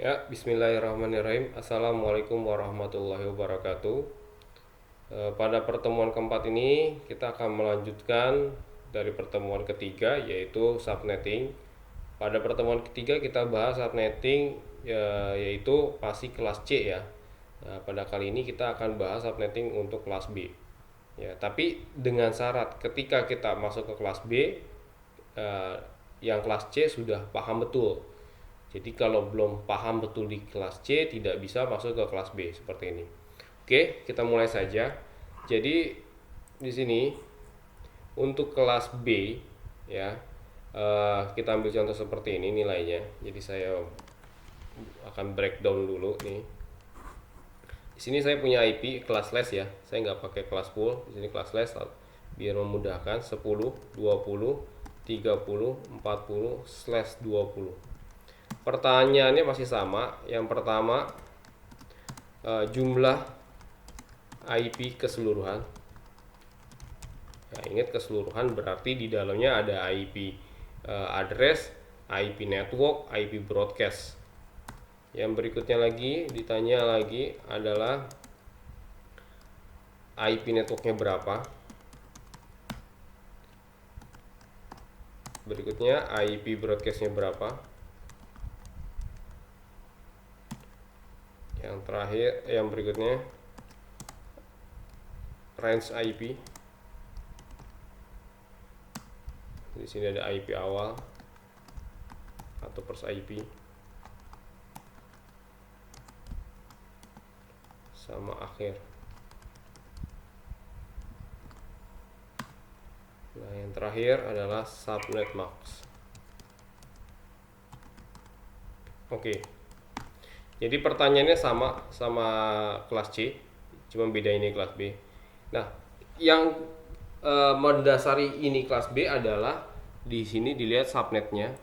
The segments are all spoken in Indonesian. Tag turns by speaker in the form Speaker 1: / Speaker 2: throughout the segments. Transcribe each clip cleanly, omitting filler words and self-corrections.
Speaker 1: Ya, bismillahirrahmanirrahim. Assalamualaikum warahmatullahi wabarakatuh. Pada pertemuan keempat ini, kita akan melanjutkan dari pertemuan ketiga, yaitu subnetting. Pada pertemuan ketiga, kita bahas subnetting, yaitu pasti kelas C ya. Nah, pada kali ini kita akan bahas subnetting untuk kelas B. Ya, tapi dengan syarat ketika kita masuk ke kelas B, yang kelas C sudah paham betul. Jadi kalau belum paham betul di kelas C tidak bisa masuk ke kelas B seperti ini. Oke, kita mulai saja. Jadi di sini untuk kelas B ya, kita ambil contoh seperti ini nilainya. Jadi saya akan breakdown dulu nih. Di sini saya punya IP kelas les ya. Saya nggak pakai kelas full. Di sini kelas les biar memudahkan 10, 20, 30, 40/20. Pertanyaannya masih sama. Yang pertama, jumlah IP keseluruhan. Nah, ingat keseluruhan berarti di dalamnya ada IP address, IP network, IP broadcast. Yang berikutnya lagi ditanya lagi adalah IP networknya berapa. Berikutnya IP broadcastnya berapa. Yang terakhir, yang berikutnya range IP. Di sini ada IP awal atau first IP sama akhir. Nah, yang terakhir adalah subnet max. Oke. Jadi pertanyaannya sama kelas C, cuma beda ini kelas B. Nah, yang mendasari ini kelas B adalah di sini dilihat subnetnya,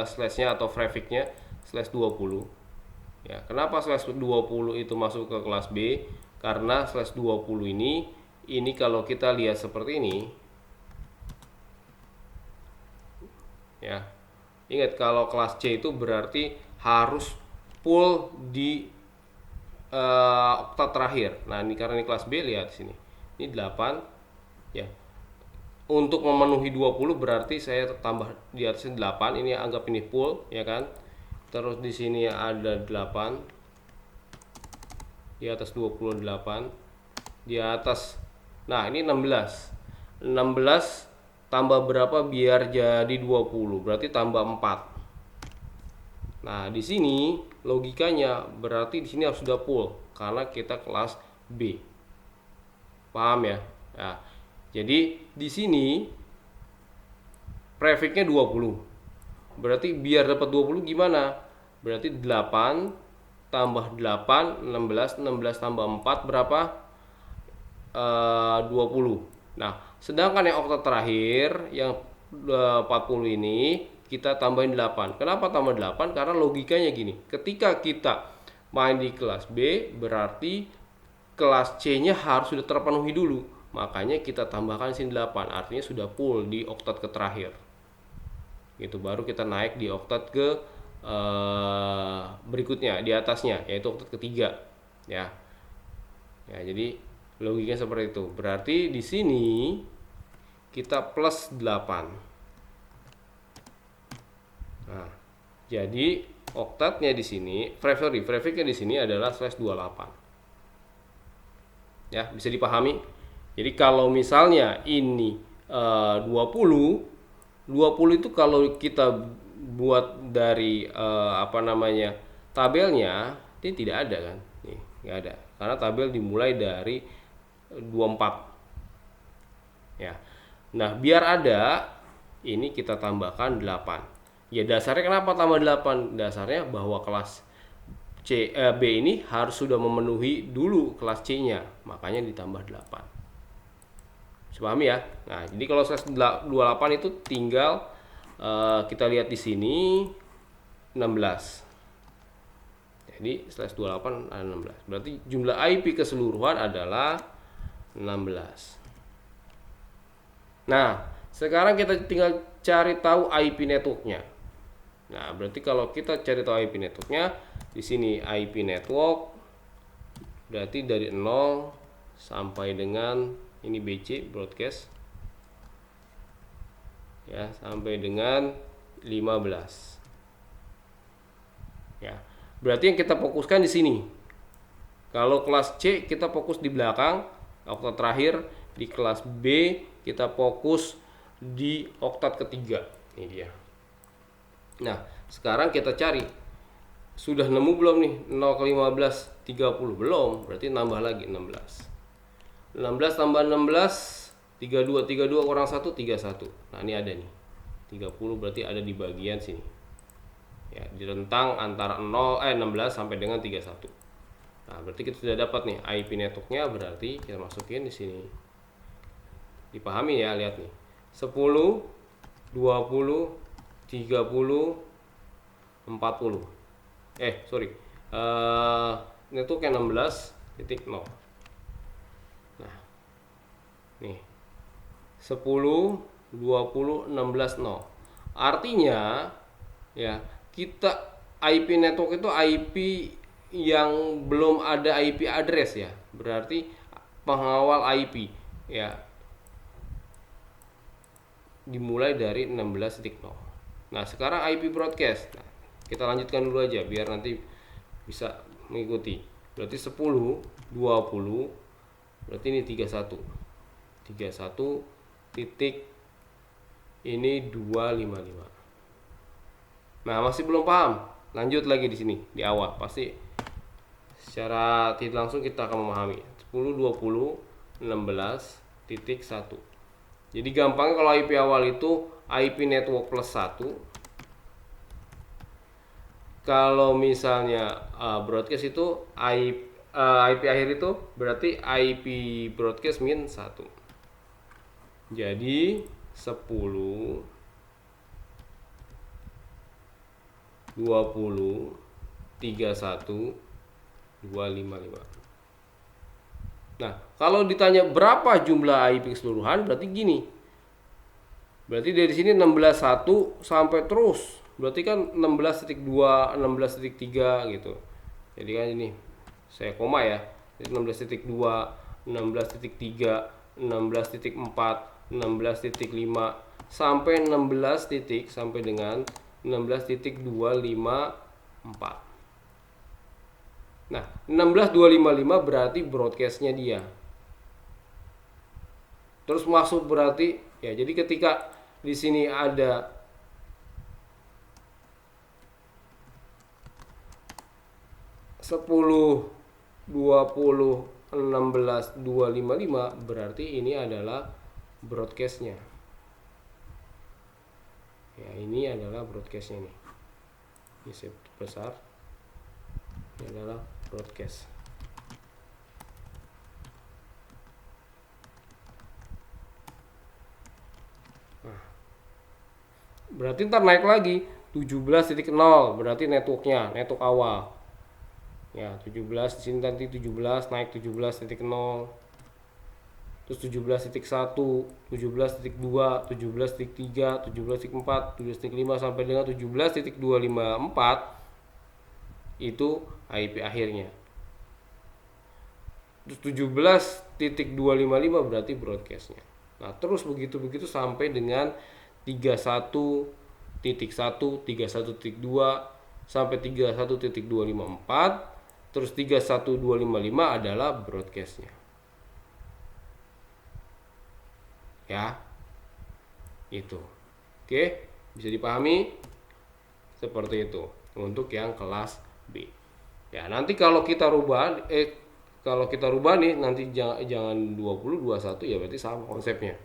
Speaker 1: slashnya atau prefixnya /20. Ya, kenapa /20 itu masuk ke kelas B? Karena /20 ini kalau kita lihat seperti ini, ya, ingat kalau kelas C itu berarti harus full di oktat terakhir. Nah, ini karena ini kelas B, lihat sini. Ini 8 ya. Untuk memenuhi 20 berarti saya tambah di atasnya 8. Ini anggap ini full ya kan. Terus di sini ada 8. Di atas 28. Di atas. Nah, ini 16. 16 tambah berapa biar jadi 20? Berarti tambah 4. Nah, di sini logikanya berarti di sini harus sudah full karena kita kelas B. Paham ya? Nah, jadi di sini prefixnya 20. Berarti biar dapat 20 gimana? Berarti 8 tambah 8 16, 16 tambah 4 berapa? 20. Nah, sedangkan yang oktat terakhir yang 40 ini kita tambahin 8. Kenapa tambah 8? Karena logikanya gini. Ketika kita main di kelas B, berarti kelas C-nya harus sudah terpenuhi dulu. Makanya kita tambahkan sini 8. Artinya sudah full di oktat ke terakhir. Gitu, baru kita naik di oktat ke berikutnya, di atasnya, yaitu oktat ketiga. Ya. Ya, jadi logikanya seperti itu. Berarti di sini kita plus 8. Nah, jadi oktatnya di sini, prefixnya di sini adalah /28. Ya, bisa dipahami. Jadi kalau misalnya ini 20 itu kalau kita buat dari tabelnya, ini tidak ada kan? Nih, nggak ada. Karena tabel dimulai dari 24. Ya. Nah, biar ada ini kita tambahkan 8. Ya, dasarnya kenapa tambah 8? Dasarnya bahwa kelas B ini harus sudah memenuhi dulu kelas C-nya, makanya ditambah 8. Pahami ya? Nah, jadi kalau /28 itu tinggal kita lihat di sini 16. Jadi /28 ada 16. Berarti jumlah IP keseluruhan adalah 16. Nah, sekarang kita tinggal cari tahu IP networknya. Nah, berarti kalau kita cari tahu IP networknya, di sini IP network berarti dari 0 sampai dengan ini BC broadcast ya, sampai dengan 15. Ya. Berarti yang kita fokuskan di sini. Kalau kelas C kita fokus di belakang, oktat terakhir. Di kelas B kita fokus di oktat ketiga. Ini dia. Nah, sekarang kita cari. Sudah nemu belum nih 0 ke 15 30? Belum, berarti nambah lagi 16. 16 tambah 16 32 kurang 1 31. Nah, ini ada nih. 30 berarti ada di bagian sini. Ya, di rentang antara 16 sampai dengan 31. Nah, berarti kita sudah dapat nih IP networknya, berarti kita masukin di sini. Dipahami ya, lihat nih. 10, 20, 30, 40. Network yang 16.0. Nah, nih 10, 20, 16, 0. Artinya ya, kita IP network itu IP yang belum ada IP address ya. Berarti pengawal IP ya. Dimulai dari 16.0. Nah, sekarang IP broadcast. Nah, kita lanjutkan dulu aja biar nanti bisa mengikuti. Berarti 10, 20, berarti ini 31. 31 titik ini 255. Nah, masih belum paham. Lanjut lagi di sini di awal. Pasti secara tidak langsung kita akan memahami. 10, 20, 16.1. Jadi gampangnya kalau IP awal itu IP network plus 1. Kalau misalnya broadcast itu IP akhir itu berarti IP broadcast min 1. Jadi 10, 20, 31, 255. Nah, kalau ditanya berapa jumlah IP keseluruhan, berarti gini. Berarti dari sini 16.1 sampai terus. Berarti kan 16.2, 16.3 gitu. Jadi kan ini saya koma ya. Jadi 16.2, 16.3, 16.4, 16.5 sampai 16 titik sampai dengan 16.254. Nah, 16.255 berarti broadcastnya dia. Terus masuk berarti ya, jadi ketika di sini ada sepuluh, 20, 16, 255 berarti ini adalah broadcastnya. Ya, ini adalah broadcastnya nih. Ini saya besar. Ini adalah broadcast. Nah, berarti ntar naik lagi 17.0 berarti networknya, network awal. Ya, 17 di sini nanti 17 naik 17.0. Terus 17.1, 17.2, 17.3, 17.4, 17.5 sampai dengan 17.254 itu IP akhirnya. Terus 17.255 berarti broadcastnya. Nah, terus begitu sampai dengan 31.1, 31.2 sampai 31.254. Terus 31.255 adalah broadcastnya. Ya, itu. Oke, bisa dipahami seperti itu untuk yang kelas B. Ya, nanti kalau kita rubah nih nanti jangan 20 21 ya, berarti sama konsepnya.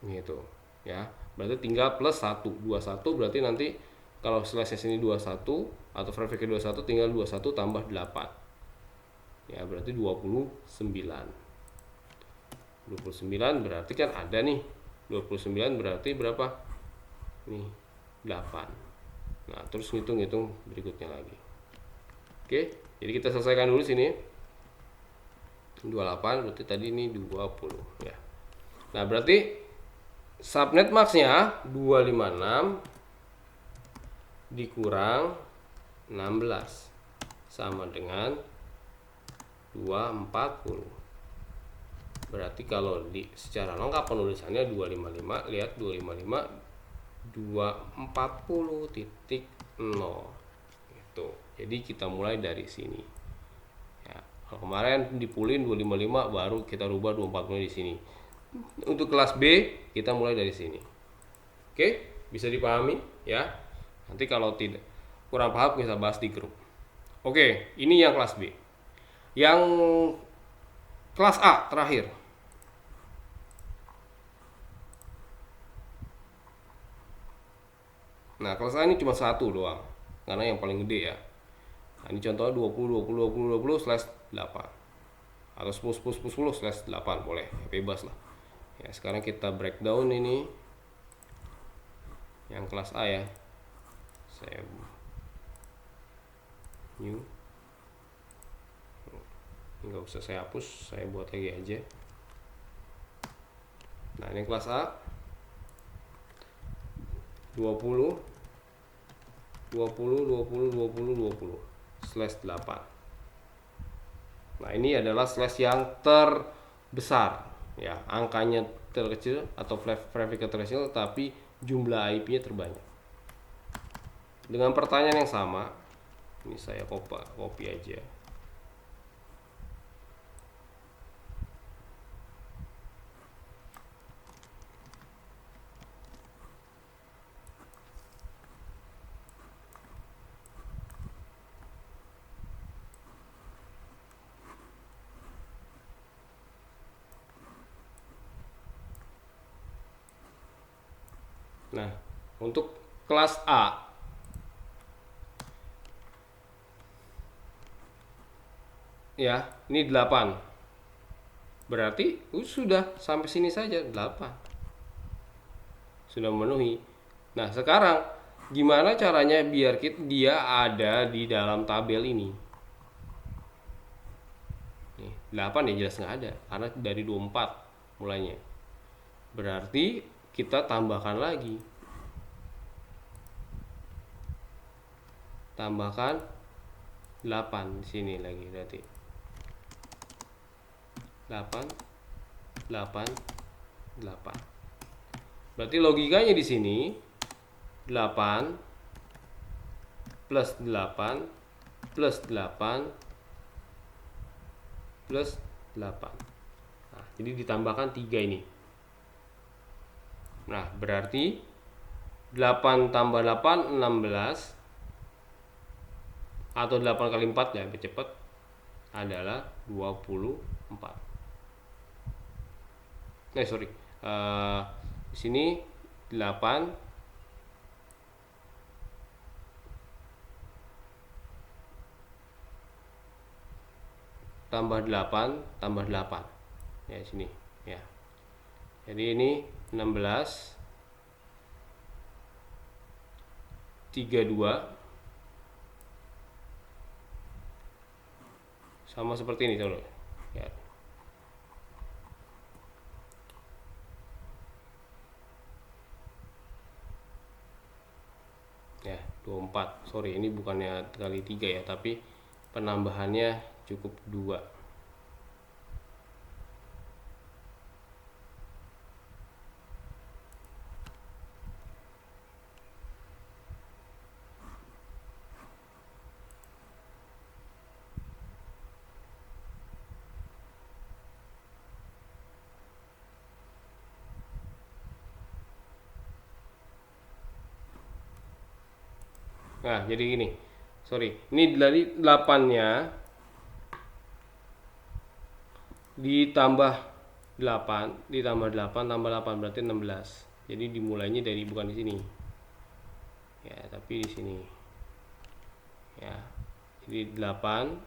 Speaker 1: Gitu. Ya, berarti tinggal plus 1, 21 berarti nanti kalau slash sini 21 atau frekuensi 21 tinggal 21 tambah 8. Ya, berarti 29. 29 berarti kan ada nih 29 berarti berapa nih 8. Nah, terus ngitung berikutnya lagi. Oke, jadi kita selesaikan dulu sini 28 berarti tadi ini 20 ya. Nah, berarti Subnet max-nya 256 dikurang 16 sama dengan 240. Berarti kalau secara lengkap penulisannya 255, lihat 255 240.0 itu. Jadi kita mulai dari sini. Ya, kalau kemarin dipulin 255 baru kita rubah 240 di sini. Untuk kelas B kita mulai dari sini. Oke, bisa dipahami ya. Nanti kalau tidak kurang paham kita bahas di grup. Oke, ini yang kelas B. Yang kelas A terakhir. Nah, kelas A ini cuma satu doang, karena yang paling gede ya. Nah, ini contohnya 20/8 atau 10/8 boleh, ya, bebas lah. Ya, sekarang kita breakdown ini yang kelas A ya. Saya new, nggak usah saya hapus, saya buat lagi aja. Nah, ini kelas A 20/8. Nah, ini adalah slash yang terbesar ya, angkanya terkecil atau prefix terkecil tapi jumlah IP-nya terbanyak. Dengan pertanyaan yang sama, ini saya copy aja. Nah, untuk kelas A ya, ini 8. Berarti sudah sampai sini saja 8. Sudah memenuhi. Nah, sekarang gimana caranya biar dia ada di dalam tabel ini? Nih, 8 ya jelas nggak ada karena dari 24 mulainya. Berarti kita tambahkan lagi. Tambahkan 8 di sini lagi berarti. 8 8 8. Berarti logikanya di sini 8 plus 8 plus 8 plus 8. Nah, jadi ditambahkan 3 ini. Nah, berarti 8 tambah 8 16 atau 8 kali 4 ya, lebih cepat adalah 24. Di sini 8 tambah 8 tambah 8 ya, sini ya. Jadi ini 16 32 sama seperti ini dulu ya. Ya, 24. Sorry, ini bukannya kali 3 ya, tapi penambahannya cukup 2. Nah, jadi gini. Sorry, ini dari 8-nya ditambah 8 tambah 8 berarti 16. Jadi dimulainya dari bukan di sini. Ya, tapi di sini. Ya. Jadi 8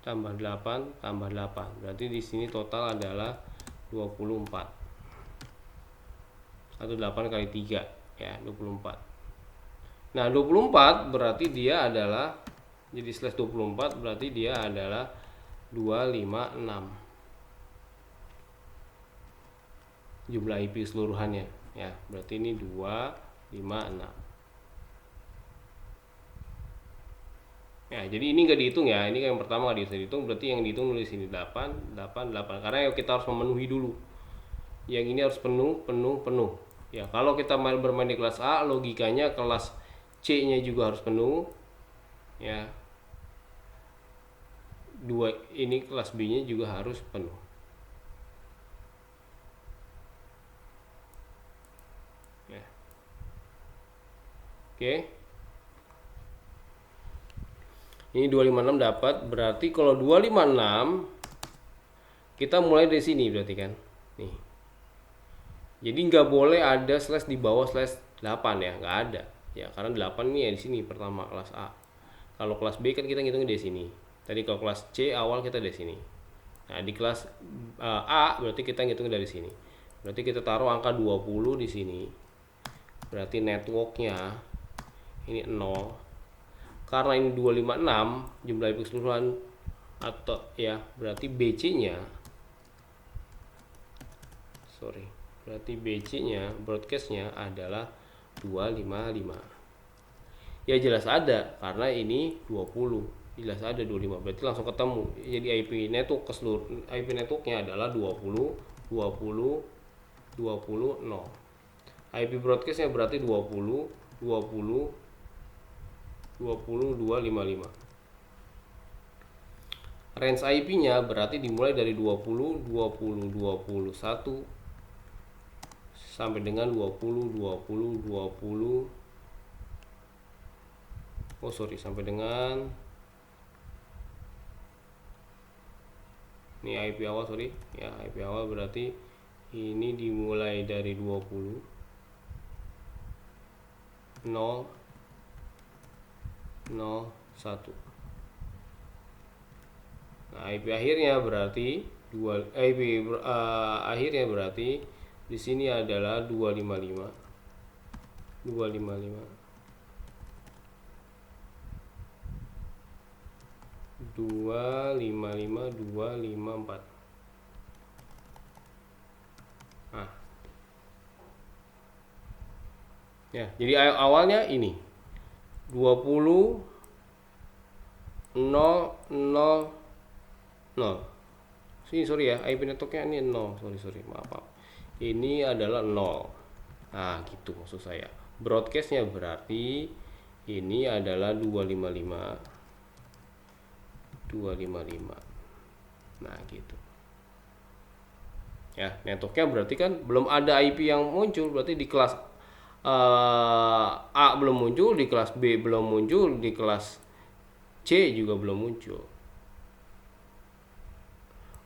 Speaker 1: tambah 8 tambah 8. Berarti di sini total adalah 24. Atau 8 kali 3 ya, 24. Nah, 24 berarti dia adalah, jadi slash 24 berarti dia adalah 256. jumlah IP keseluruhannya ya. Berarti ini 256 ya. Jadi ini nggak dihitung ya, ini yang pertama nggak dihitung, berarti yang dihitung nulis ini 8 8 8 karena kita harus memenuhi dulu. Yang ini harus penuh ya. Kalau kita bermain di kelas A, logikanya kelas C nya juga harus penuh ya. Ini kelas B nya juga harus penuh ya. Oke, ini 256 dapat. Berarti kalau 256 kita mulai dari sini berarti kan nih. Jadi nggak boleh ada slash di bawah slash 8 ya, nggak ada ya, karena 8 ini ya di sini pertama kelas A. Kalau kelas B kan kita ngitungnya di sini. Tadi kalau kelas C awal kita dari sini. Nah, di kelas A berarti kita ngitungnya dari sini. Berarti kita taruh angka 20 di sini. Berarti networknya ini 0. Karena ini 256 jumlah IP keseluruhan atau ya, berarti BC-nya berarti BC-nya broadcast-nya adalah 255. Ya jelas ada karena ini 20. Jelas ada 25. Berarti langsung ketemu. Jadi IP network keseluruhan, IP networknya adalah 20 20 20 0. IP broadcast-nya berarti 20 20 255. Range IP-nya berarti dimulai dari 20 20 21 sampai dengan 20 20 20 sampai dengan ini IP awal ya. IP awal berarti ini dimulai dari 20 0 0 1. Nah, IP akhirnya berarti akhirnya berarti di sini adalah 255 255 254. Nah ya, jadi awalnya ini 20 0 0 0. Sorry ya, IP networknya ini 0. Sorry, maaf. Ini adalah 0. Nah gitu maksud saya. Broadcastnya berarti ini adalah 255 255. Nah gitu ya. Networknya berarti kan belum ada IP yang muncul. Berarti di kelas A belum muncul, di kelas B belum muncul, di kelas C juga belum muncul.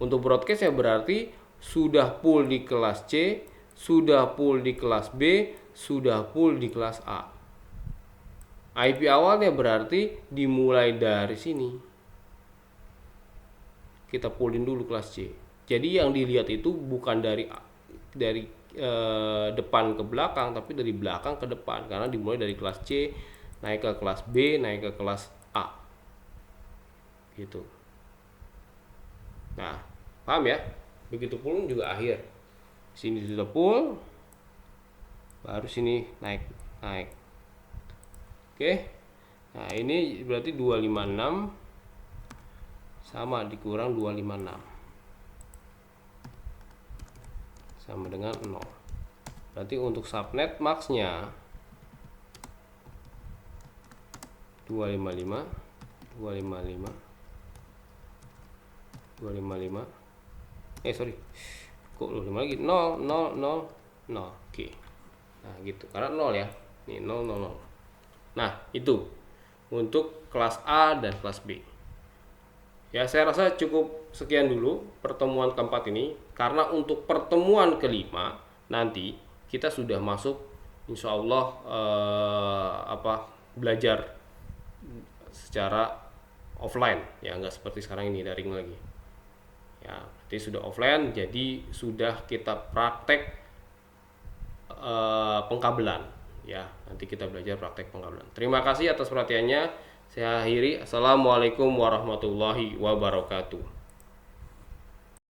Speaker 1: Untuk broadcastnya berarti sudah full di kelas C, sudah full di kelas B, sudah full di kelas A. IP awalnya berarti dimulai dari sini. Kita fullin dulu kelas C. Jadi yang dilihat itu bukan dari depan ke belakang, tapi dari belakang ke depan, karena dimulai dari kelas C naik ke kelas B, naik ke kelas A. Gitu. Nah, paham ya? Begitu full juga akhir. Sini sudah full, baru sini naik. Oke. Nah, ini berarti 256 sama dikurang 256 sama dengan 0. Berarti untuk subnet max-nya 255 kok 5 lagi 0 0 0 0. Oke. Nah gitu, karena 0 ya, ini 0 0 0. Nah itu untuk kelas A dan kelas B ya. Saya rasa cukup sekian dulu pertemuan keempat ini, karena untuk pertemuan kelima nanti kita sudah masuk insya Allah belajar secara offline ya, nggak seperti sekarang ini daring lagi ya. Berarti sudah offline, jadi sudah kita praktek pengkabelan ya. Nanti kita belajar praktek pengkabelan. Terima kasih atas perhatiannya. Saya akhiri. Assalamualaikum warahmatullahi wabarakatuh.